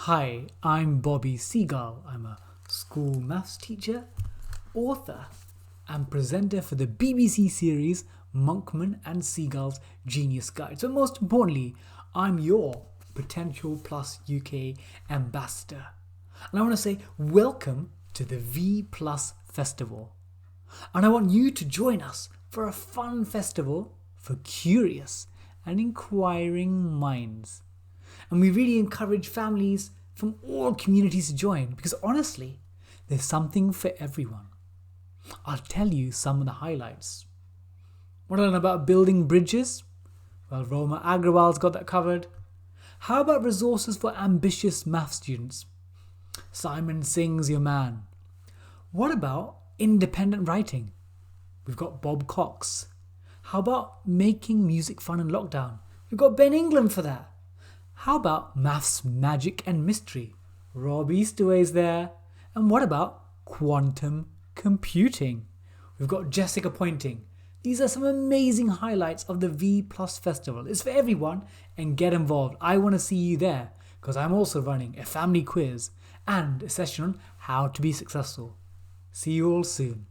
Hi, I'm Bobby Seagull. I'm a school maths teacher, author, and presenter for the BBC series Monkman and Seagull's Genius Guide. So most importantly, I'm your Potential Plus UK ambassador. And I want to say welcome to the vPlus Festival. And I want you to join us for a fun festival for curious and inquiring minds. And we really encourage families from all communities to join because honestly, there's something for everyone. I'll tell you some of the highlights. Want to learn about building bridges? Well, Roma Agrawal's got that covered. How about resources for ambitious math students? Simon Singh's your man. What about independent writing? We've got Bob Cox. How about making music fun in lockdown? We've got Ben England for that. How about maths, magic and mystery? Rob Easterway's there. And what about quantum computing? We've got Jessica Pointing. These are some amazing highlights of the vPlus Festival. It's for everyone and get involved. I want to see you there because I'm also running a family quiz and a session on how to be successful. See you all soon.